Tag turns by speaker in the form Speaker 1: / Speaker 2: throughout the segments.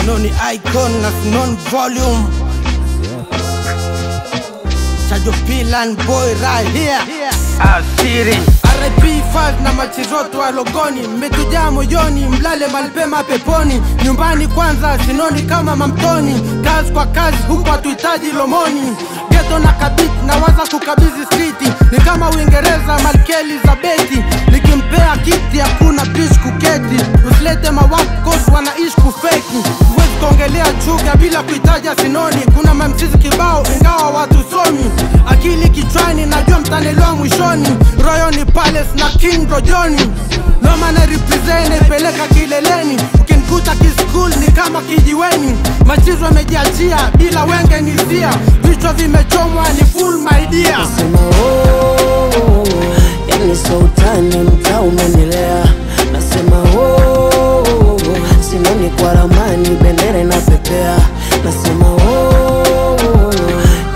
Speaker 1: Sinoni icon na Sinoni volume. Chajo Pilan boy right here. Asiri RP5 na machizoto wa logoni. Mmetujaa moyoni, mlale malipema peponi. Nyumbani kwanza, Sinoni kama mamtoni. Kazi kwa kazi, huku hatuhitaji lomoni. Ghetto na kabiti, na waza kukabizi streeti. Ni kama Uingereza, Malkia Elizabeth. Nikimpea kiti, hakuna bitch kuketi. Usilete mawakos, wanaishi kufeki. Huwezi kuongelea chuga bila kuitaja Sinoni. Kuna mamchizi kibao, ingawa watu somi. Akili kichwani, najua mtanelewa mwishoni. Royo ni Palace na King Rojoni. Loma na represent, ipeleka kileleni. Ukinikuta kiskul ni kama kijiweni. Machizo wamejiachia, bila wenge nizia. Vichwa vimechomwa ni full my dear.
Speaker 2: Nasema oh, yani sultani mtaa umenilea. Nasema oh, Sinoni kwa ramani bendera inapepea. Nasema oh,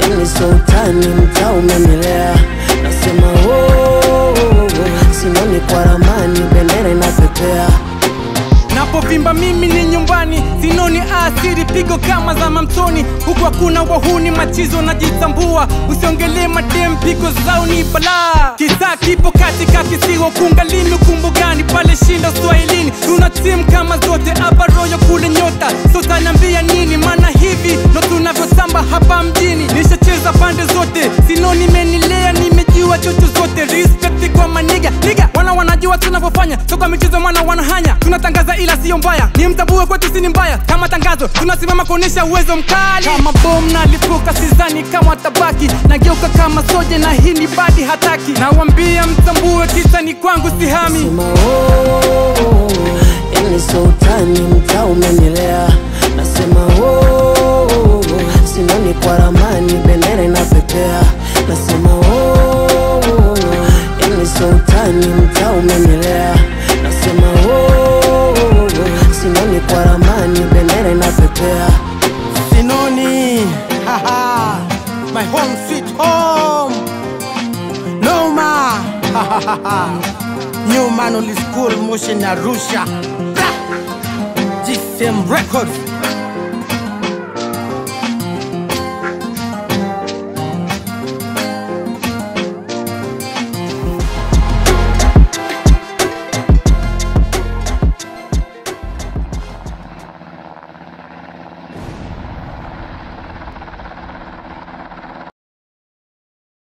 Speaker 2: yani sultani mtaa umenilea. Nasema oh, Sinoni kwa ramani bendera inapepea.
Speaker 3: Napovimba mimi ni nyumbani, Sinoni asiri pigo kama za mamtoni. Huku hakuna wahuni, machizo najitambua. Usiongele madem, pigo zao ni balaa. Kisa kipo katika kisiwa kungalini kumbugani. Pale shinda Swahilini, tuna team kama zote. Aba royo kule nyota, so tanambia nini? Mana hivi no tunavyotamba hapa mjini. Nishacheza pande zote, Sinoni menilea. Nimejua chocho zote, respect kwa maniga. Niga, wanajua tunavyofanya. So kwa michezo wanahanya. Tunatangaza ila sio mbaya, ni mtabue kwetu si ni mbaya. Kama tangazo, tunasimama kuonesha uwezo mkali. Kama bomu na lipuka, sizani kama tabaki. Nageuka kama soje na hii ni badi hataki. Nawambia mtambue kisa ni kwangu sihami.
Speaker 2: Nasema oh, yani sultani mtaa umenilea. Nasema oh, Sinoni kwa ramani bendera inapepea. Nasema oh, yani sultani mtaa umenilea. Nasema oh, Sinoni kwa ramani bendera inapepea.
Speaker 1: Sinoni, haha, my home sweet home. Noma, hahaha. New man only school motion Arusha. GCM Records.